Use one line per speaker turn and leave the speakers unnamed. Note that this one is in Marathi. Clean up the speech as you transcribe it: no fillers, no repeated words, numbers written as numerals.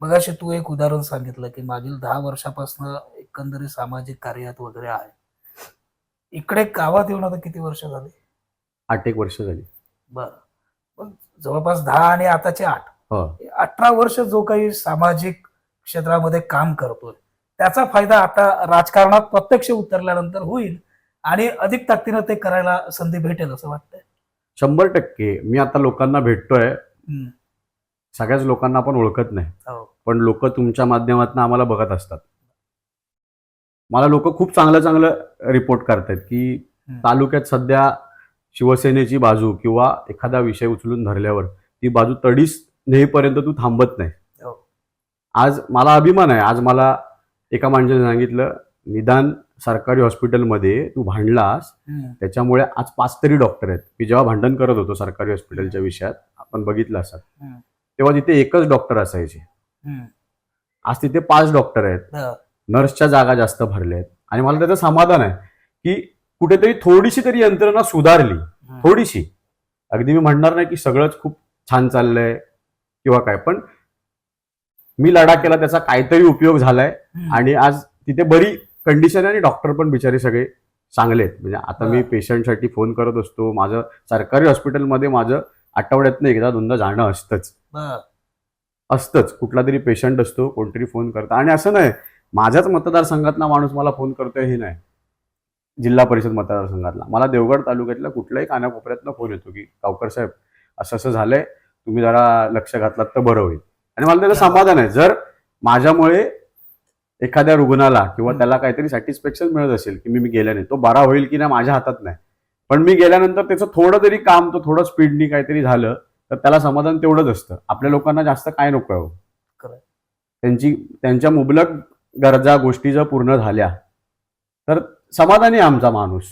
मगाशी तू एक उदाहरण सांगितलं की मागील 10 वर्षापासून एकंदरीत सामाजिक कार्यात वगैरे आहे. इकडे गावात येऊन आता किती वर्ष झाली?
8 एक वर्ष झाली.
बरं. पण जवळपास 10 आणि आताचे 8.
हो.
18 वर्ष जो काही सामाजिक क्षेत्रामध्ये काम करतोय, त्याचा फायदा आता राजकारणात प्रत्यक्ष उतरल्यानंतर होईल आणि अधिक ताकदीनं ते करायला संधी भेटेल असं वाटतंय.
100% मी आता लोकांना भेटतोय.
हं.
सगळ्याच लोकांना आपण ओळखत नाही.
हो.
पण लोक तुमच्या माध्यमातून आम्हाला बघत असतात. मला लोक खूप चांगलं रिपोर्ट करतायत की तालुक्यात सध्या शिवसेनेची बाजू किंवा एखादा विषय उचलून धरल्यावर ती बाजू तडीस नेईपर्यंत तू थांबत नाही.
हो.
आज मला अभिमान आहे. आज मला एका माणसाने सांगितलं, निदान सरकारी हॉस्पिटलमध्ये तू भांडलास त्याच्यामुळे आज 5 तरी डॉक्टर आहेत. मी जेव्हा भांडण करत होतो सरकारी हॉस्पिटलच्या विषयात, आपण बघितलं असं, तेव्हा तिथे एकच डॉक्टर असायचे. आज तिथे 5 डॉक्टर आहेत. नर्सच्या जागा जास्त भरल्या आहेत. आणि मला त्याचं समाधान आहे की कुठेतरी थोडीशी तरी यंत्रणा सुधारली. थोडीशी. अगदी मी म्हणणार नाही की सगळंच खूप छान चाललंय किंवा काय, पण मी लढा केला, त्याचा काहीतरी उपयोग झालाय. आणि आज तिथे बरी कंडिशन आहे आणि डॉक्टर पण बिचारे सगळे चांगले आहेत. म्हणजे आता मी पेशंटसाठी फोन करत असतो. माझं सरकारी हॉस्पिटलमध्ये माझं आठवड्यातनं एकदा दोनदा जाणं असतंच. कुठला तरी पेशंट असतो, कोणतरी फोन करतं. आणि असं नाही माझ्याच मतदारसंघातला माणूस मला फोन करतोय हे नाही, जिल्हा परिषद मतदारसंघातला मला देवगड तालुक्यातल्या कुठल्याही कानाकोपऱ्यातनं फोन येतो की गावकर साहेब असं असं झालंय, तुम्ही जरा लक्ष घातलात तर बरं होईल. आणि मला त्याचं समाधान आहे. जर माझ्यामुळे एखाद्या रुग्णाला किंवा त्याला काहीतरी सॅटिस्फॅक्शन मिळत असेल की मी गेल्याने तो बरा होईल की नाही माझ्या हातात नाही, पण मी गेल्यानंतर त्याचं थोडं तरी काम, तो थोडं स्पीडनी काहीतरी झालं तर त्याला समाधान तेवढंच असतं. आपल्या लोकांना जास्त काय नको आहे. त्यांच्या मुबलक गरजा गोष्टी जर पूर्ण झाल्या तर समाधानी आमचा माणूस.